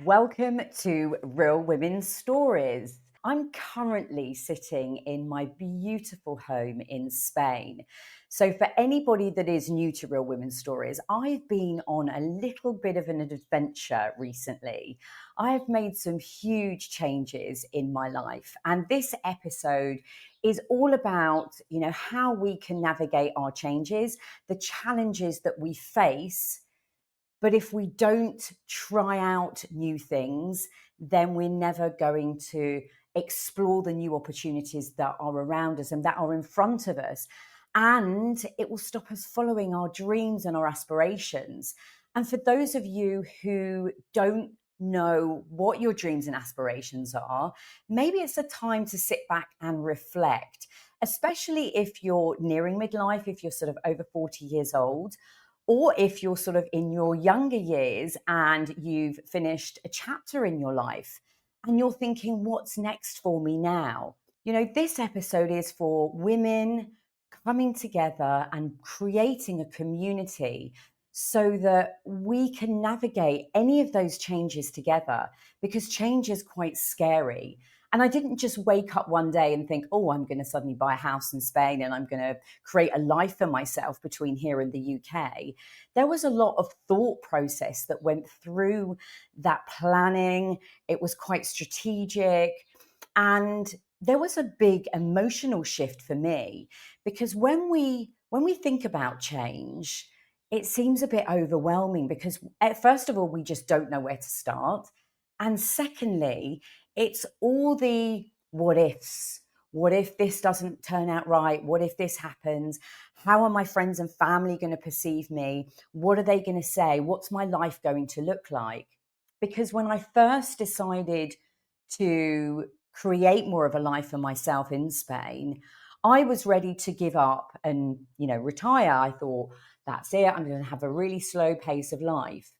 Welcome to Real Women's Stories. I'm currently sitting in my beautiful home in Spain. So, for anybody that is new to Real Women's Stories, I've been on a little bit of an adventure recently. I've made some huge changes in my life, and this episode is all about, how we can navigate our changes, the challenges that we face. But if we don't try out new things, then we're never going to explore the new opportunities that are around us and that are in front of us. And it will stop us following our dreams and our aspirations. And for those of you who don't know what your dreams and aspirations are, maybe it's a time to sit back and reflect, especially if you're nearing midlife, if you're sort of over 40 years old, or if you're sort of in your younger years and you've finished a chapter in your life and you're thinking, what's next for me now? This episode is for women coming together and creating a community so that we can navigate any of those changes together, because change is quite scary. And I didn't just wake up one day and think, oh, I'm going to suddenly buy a house in Spain and I'm going to create a life for myself between here and the UK. There was a lot of thought process that went through that planning. It was quite strategic. And there was a big emotional shift for me, because when we think about change, it seems a bit overwhelming, because first of all, we just don't know where to start. And secondly, it's all the what ifs. What if this doesn't turn out right? What if this happens? How are my friends and family going to perceive me? What are they going to say? What's my life going to look like? Because when I first decided to create more of a life for myself in Spain, I was ready to give up and, retire. I thought, that's it. I'm going to have a really slow pace of life.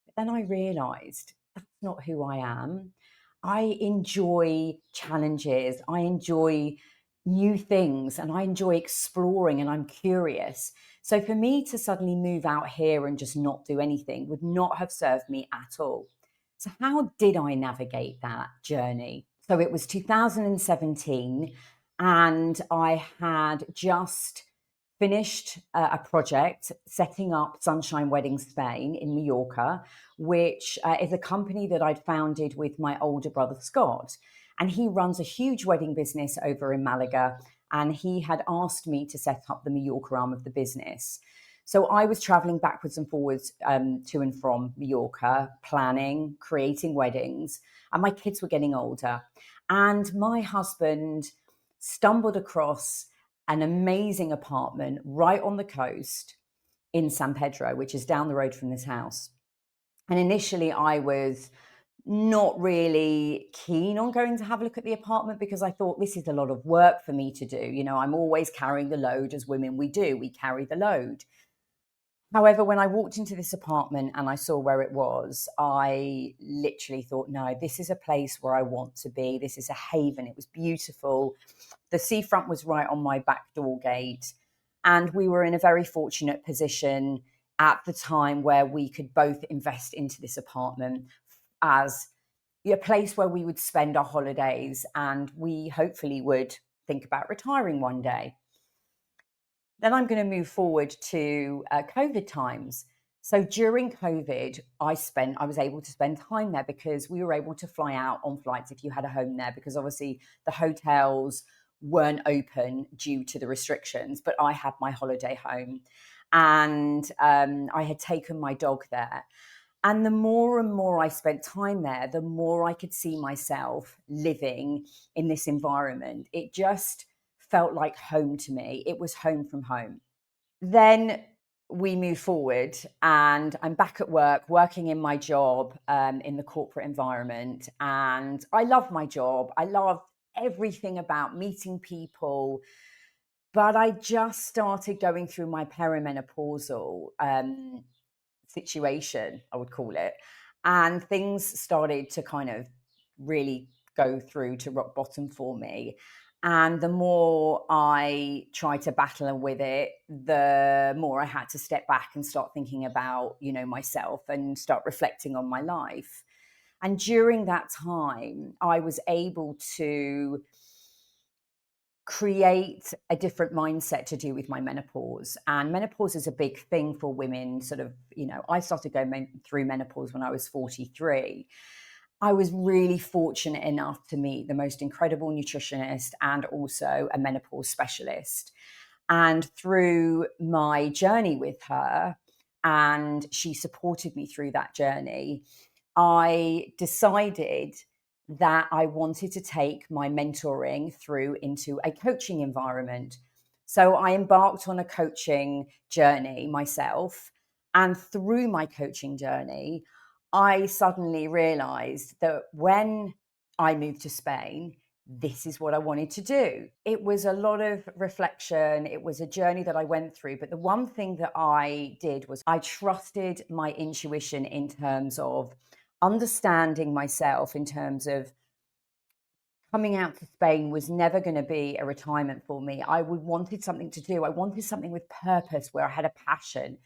But then I realized that's not who I am. I enjoy challenges. I enjoy new things, and I enjoy exploring, and I'm curious. So for me to suddenly move out here and just not do anything would not have served me at all. So how did I navigate that journey? So it was 2017, and I had just finished a project setting up Sunshine Wedding Spain in Mallorca, which is a company that I'd founded with my older brother, Scott. And he runs a huge wedding business over in Malaga. And he had asked me to set up the Mallorca arm of the business. So I was traveling backwards and forwards to and from Mallorca, planning, creating weddings. And my kids were getting older. And my husband stumbled across an amazing apartment right on the coast in San Pedro, which is down the road from this house. And initially I was not really keen on going to have a look at the apartment, because I thought, this is a lot of work for me to do. I'm always carrying the load, as women we do, we carry the load. However, when I walked into this apartment and I saw where it was, I literally thought, no, this is a place where I want to be. This is a haven. It was beautiful. The seafront was right on my back door gate. And we were in a very fortunate position at the time where we could both invest into this apartment as a place where we would spend our holidays, and we hopefully would think about retiring one day. Then I'm going to move forward to COVID times. So during COVID, I was able to spend time there, because we were able to fly out on flights if you had a home there, because obviously the hotels weren't open due to the restrictions, but I had my holiday home, and I had taken my dog there. And the more and more I spent time there, the more I could see myself living in this environment. It just felt like home to me. It was home from home. Then we move forward, and I'm back at work, working in my job in the corporate environment. And I love my job. I love everything about meeting people. But I just started going through my perimenopausal situation, I would call it. And things started to kind of really go through to rock bottom for me. And the more I tried to battle with it, the more I had to step back and start thinking about, myself and start reflecting on my life. And during that time, I was able to create a different mindset to do with my menopause. And menopause is a big thing for women. Sort of, I started going through menopause when I was 43. I was really fortunate enough to meet the most incredible nutritionist and also a menopause specialist. And through my journey with her, and she supported me through that journey, I decided that I wanted to take my mentoring through into a coaching environment. So I embarked on a coaching journey myself. And through my coaching journey, I suddenly realized that when I moved to Spain, this is what I wanted to do. It was a lot of reflection. It was a journey that I went through. But the one thing that I did was I trusted my intuition in terms of understanding myself, in terms of coming out to Spain was never going to be a retirement for me. I would wanted something to do. I wanted something with purpose where I had a passion.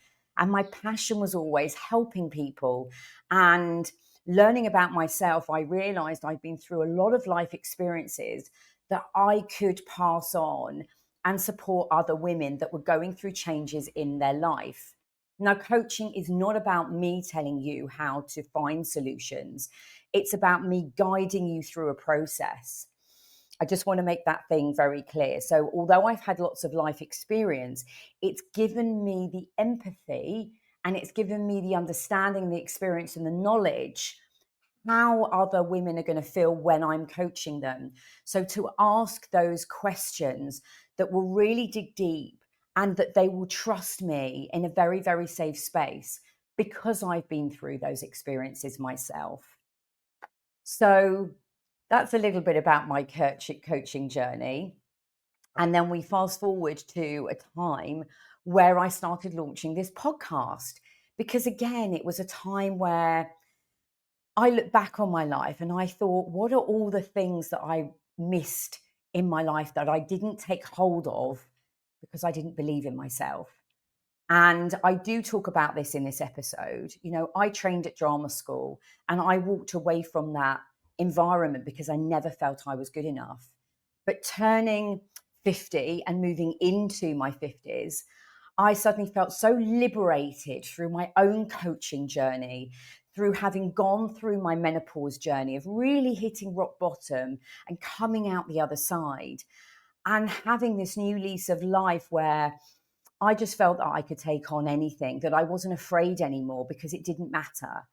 And my passion was always helping people and learning about myself. I realized I'd been through a lot of life experiences that I could pass on and support other women that were going through changes in their life. Now, coaching is not about me telling you how to find solutions. It's about me guiding you through a process. I just want to make that thing very clear. So, although I've had lots of life experience, it's given me the empathy and it's given me the understanding, the experience, and the knowledge how other women are going to feel when I'm coaching them. So, to ask those questions that will really dig deep and that they will trust me in a very, very safe space because I've been through those experiences myself. So that's a little bit about my coaching journey. And then we fast forward to a time where I started launching this podcast. Because again, it was a time where I look back on my life and I thought, what are all the things that I missed in my life that I didn't take hold of because I didn't believe in myself? And I do talk about this in this episode. I trained at drama school and I walked away from that environment because I never felt I was good enough. But turning 50 and moving into my 50s, I suddenly felt so liberated through my own coaching journey, through having gone through my menopause journey of really hitting rock bottom and coming out the other side and having this new lease of life where I just felt that I could take on anything, that I wasn't afraid anymore because it didn't matter.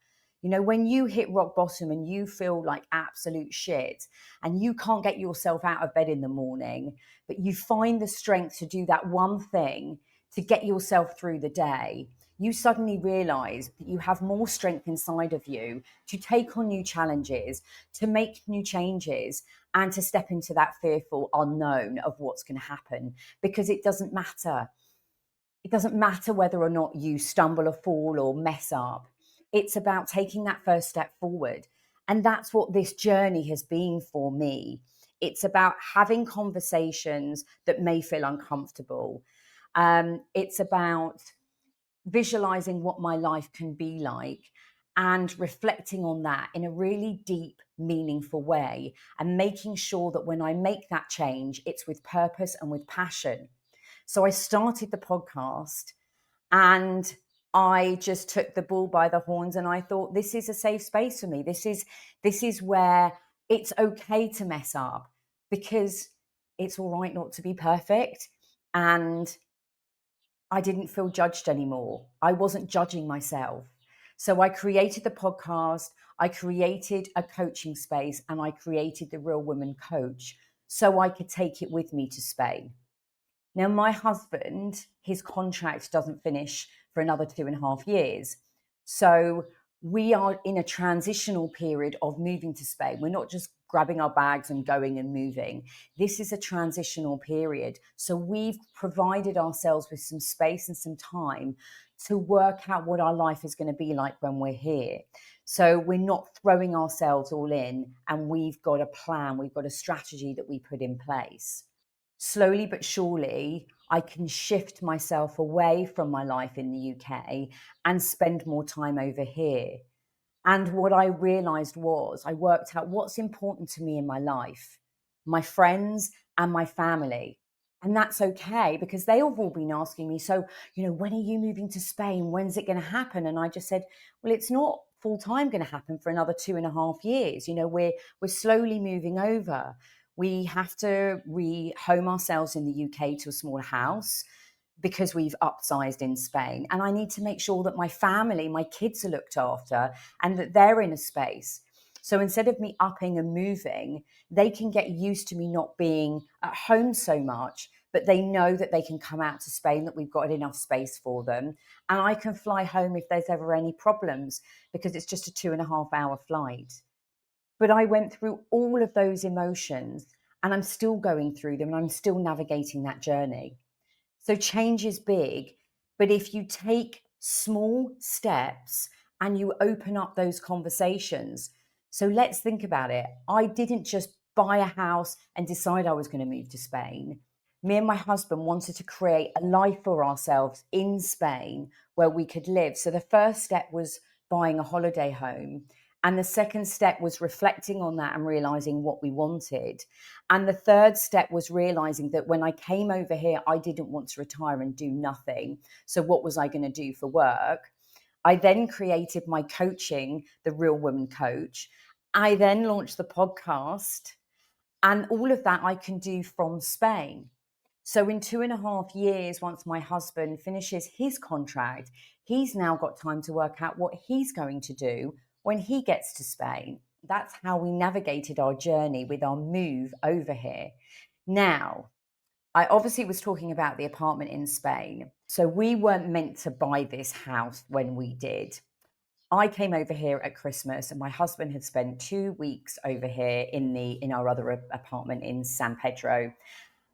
When you hit rock bottom and you feel like absolute shit and you can't get yourself out of bed in the morning, but you find the strength to do that one thing to get yourself through the day, you suddenly realize that you have more strength inside of you to take on new challenges, to make new changes, and to step into that fearful unknown of what's going to happen because it doesn't matter. It doesn't matter whether or not you stumble or fall or mess up. It's about taking that first step forward. And that's what this journey has been for me. It's about having conversations that may feel uncomfortable. It's about visualizing what my life can be like and reflecting on that in a really deep, meaningful way and making sure that when I make that change, it's with purpose and with passion. So I started the podcast and I just took the bull by the horns and I thought this is a safe space for me. This is where it's okay to mess up because it's all right not to be perfect. And I didn't feel judged anymore. I wasn't judging myself. So I created the podcast, I created a coaching space, and I created the Real Woman Coach so I could take it with me to Spain. Now, my husband, his contract doesn't finish for another 2.5 years. So we are in a transitional period of moving to Spain. We're not just grabbing our bags and going and moving. This is a transitional period. So we've provided ourselves with some space and some time to work out what our life is going to be like when we're here. So we're not throwing ourselves all in, and we've got a plan, we've got a strategy that we put in place. Slowly but surely, I can shift myself away from my life in the UK and spend more time over here. And what I realized was I worked out what's important to me in my life, my friends and my family. And that's okay because they have all been asking me, so, when are you moving to Spain? When's it going to happen? And I just said, well, it's not full time going to happen for another 2.5 years. We're slowly moving over. We have to rehome ourselves in the UK to a smaller house because we've upsized in Spain. And I need to make sure that my family, my kids are looked after and that they're in a space. So instead of me upping and moving, they can get used to me not being at home so much, but they know that they can come out to Spain, that we've got enough space for them. And I can fly home if there's ever any problems because it's just a 2.5 hour flight. But I went through all of those emotions and I'm still going through them and I'm still navigating that journey. So change is big, but if you take small steps and you open up those conversations. So let's think about it. I didn't just buy a house and decide I was going to move to Spain. Me and my husband wanted to create a life for ourselves in Spain where we could live. So the first step was buying a holiday home. And the second step was reflecting on that and realizing what we wanted. And the third step was realizing that when I came over here, I didn't want to retire and do nothing. So what was I going to do for work? I then created my coaching, the Real Woman Coach. I then launched the podcast, and all of that I can do from Spain. So in 2.5 years, once my husband finishes his contract, he's now got time to work out what he's going to do when he gets to Spain. That's how we navigated our journey with our move over here. Now, I obviously was talking about the apartment in Spain. So we weren't meant to buy this house when we did. I came over here at Christmas and my husband had spent 2 weeks over here in our other apartment in San Pedro.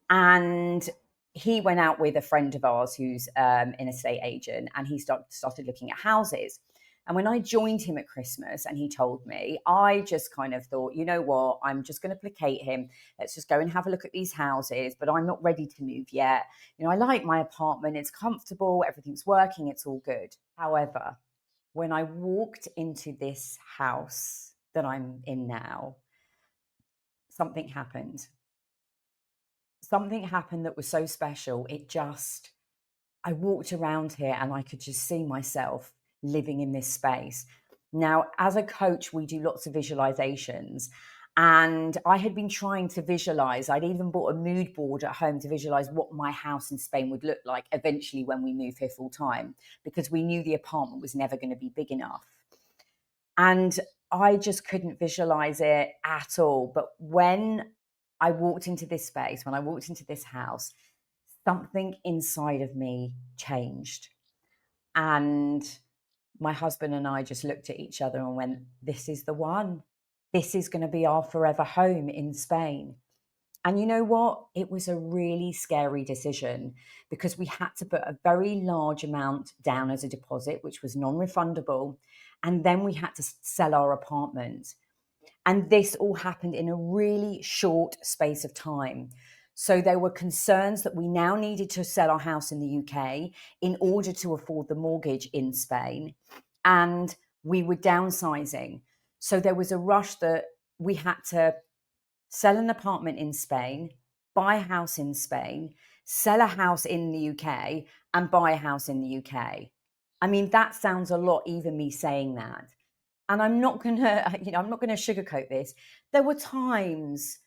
And he went out with a friend of ours who's an estate agent, and he started looking at houses. And when I joined him at Christmas and he told me, I just kind of thought, you know what, I'm just going to placate him. Let's just go and have a look at these houses, but I'm not ready to move yet. I like my apartment. It's comfortable. Everything's working. It's all good. However, when I walked into this house that I'm in now, something happened. Something happened that was so special. I walked around here and I could just see myself living in this space. Now, as a coach, we do lots of visualizations. And I had been trying to visualize. I'd even bought a mood board at home to visualize what my house in Spain would look like eventually when we move here full time, because we knew the apartment was never going to be big enough. And I just couldn't visualize it at all. But when I walked into this space, when I walked into this house, something inside of me changed. And my husband and I just looked at each other and went, this is the one. This is going to be our forever home in Spain. And you know what? It was a really scary decision because we had to put a very large amount down as a deposit, which was non-refundable. And then we had to sell our apartment. And this all happened in a really short space of time. So there were concerns that we now needed to sell our house in the UK in order to afford the mortgage in Spain. And we were downsizing. So there was a rush that we had to sell an apartment in Spain, buy a house in Spain, sell a house in the UK, and buy a house in the UK. I mean, that sounds a lot, even me saying that. And I'm not gonna, I'm not gonna sugarcoat this. There were times,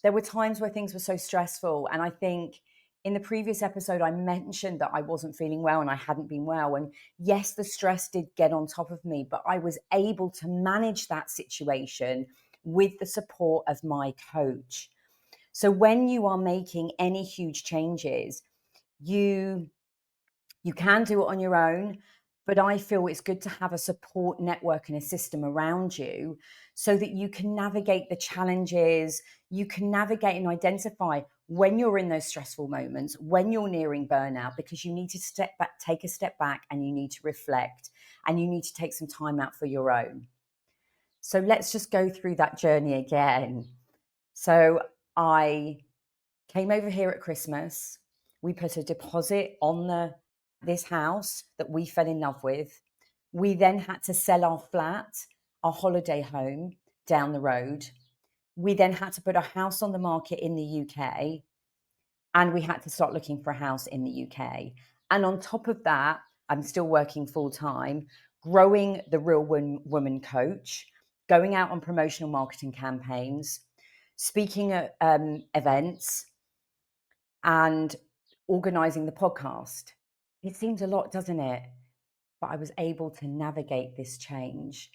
where things were so stressful. And I think in the previous episode, I mentioned that I wasn't feeling well and I hadn't been well. And yes, the stress did get on top of me, but I was able to manage that situation with the support of my coach. So when you are making any huge changes, you can do it on your own, But I feel it's good to have a support network and a system around you so that you can navigate the challenges, you can navigate and identify when you're in those stressful moments, when you're nearing burnout, because you need to step back, take a step back, and you need to reflect, and you need to take some time out for your own. So let's just go through that journey again. So I came over here at Christmas. We put a deposit on this house that we fell in love with. We then had to sell our flat, our holiday home down the road. We then had to put a house on the market in the UK, and we had to start looking for a house in the UK. And on top of that, I'm still working full time, growing the Real Woman Coach, going out on promotional marketing campaigns, speaking at events, and organizing the podcast. It seems a lot, doesn't it? But I was able to navigate this change.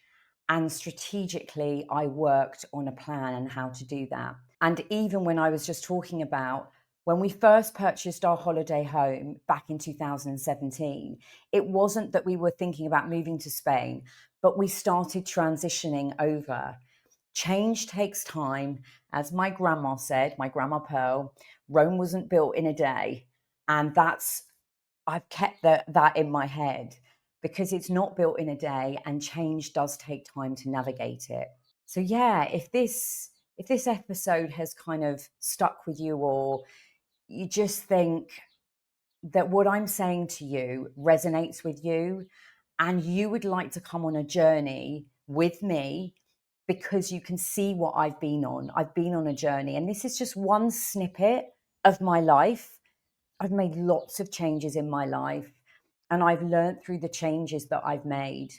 And strategically, I worked on a plan and how to do that. And even when I was just talking about when we first purchased our holiday home back in 2017, it wasn't that we were thinking about moving to Spain, but we started transitioning over. Change takes time. As my grandma said, my grandma Pearl, Rome wasn't built in a day. And I've kept that in my head because it's not built in a day and change does take time to navigate it. So yeah, if this episode has kind of stuck with you, or you just think that what I'm saying to you resonates with you and you would like to come on a journey with me because you can see what I've been on. I've been on a journey, and this is just one snippet of my life. I've made lots of changes in my life, and I've learned through the changes that I've made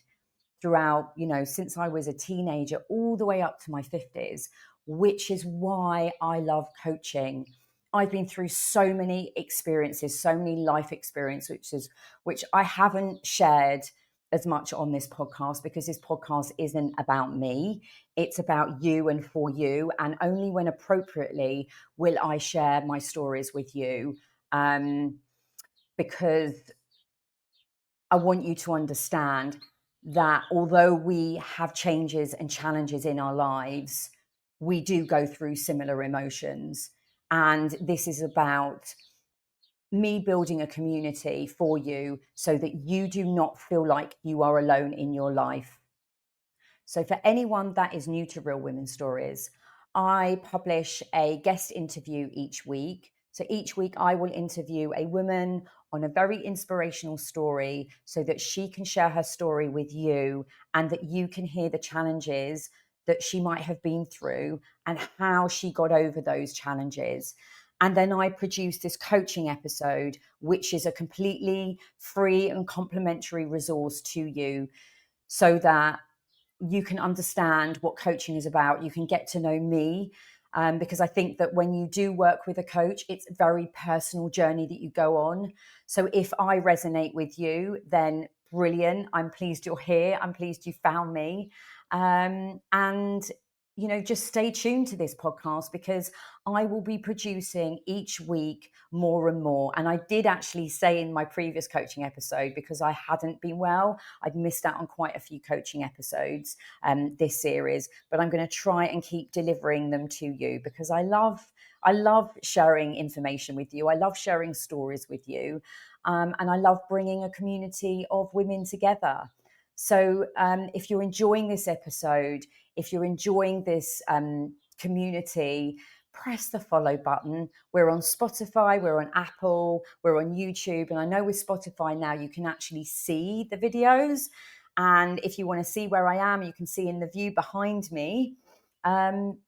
throughout, since I was a teenager all the way up to my 50s, which is why I love coaching. I've been through so many experiences, so many life experiences, which I haven't shared as much on this podcast because this podcast isn't about me. It's about you and for you. And only when appropriately will I share my stories with you. Because I want you to understand that although we have changes and challenges in our lives, we do go through similar emotions. And this is about me building a community for you so that you do not feel like you are alone in your life. So, for anyone that is new to Real Women Stories, I publish a guest interview each week. So, each week I will interview a woman on a very inspirational story so that she can share her story with you and that you can hear the challenges that she might have been through and how she got over those challenges. And then I produce this coaching episode, which is a completely free and complimentary resource to you so that you can understand what coaching is about. You can get to know me, because I think that when you do work with a coach, it's a very personal journey that you go on. So if I resonate with you, then brilliant. I'm pleased you're here. I'm pleased you found me. And just stay tuned to this podcast because I will be producing each week more and more. And I did actually say in my previous coaching episode, because I hadn't been well, I'd missed out on quite a few coaching episodes this series, but I'm going to try and keep delivering them to you because I love sharing information with you. I love sharing stories with you. And I love bringing a community of women together. So if you're enjoying this episode, if you're enjoying this community, press the follow button. We're on Spotify, we're on Apple, we're on YouTube. And I know with Spotify now, you can actually see the videos. And if you want to see where I am, you can see in the view behind me. I'm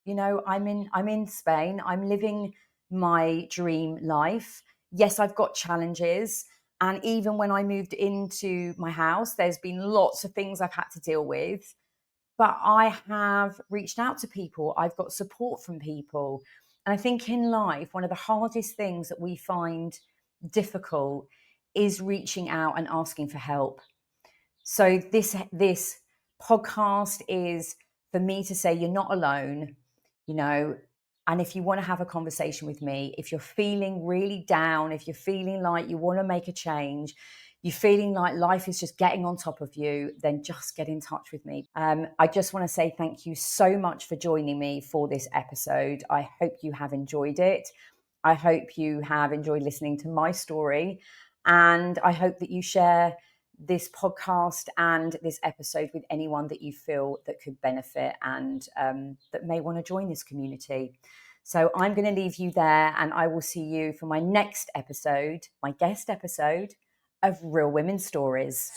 in Spain. I'm living my dream life. Yes, I've got challenges. And even when I moved into my house, there's been lots of things I've had to deal with. But I have reached out to people. I've got support from people. And I think in life, one of the hardest things that we find difficult is reaching out and asking for help. So this podcast is for me to say you're not alone, and if you want to have a conversation with me, if you're feeling really down, if you're feeling like you want to make a change, you're feeling like life is just getting on top of you, then just get in touch with me. I just want to say thank you so much for joining me for this episode. I hope you have enjoyed it. I hope you have enjoyed listening to my story. And I hope that you share this podcast and this episode with anyone that you feel that could benefit and that may want to join this community. So I'm going to leave you there, and I will see you for my next episode, my guest episode of Real Women's Stories.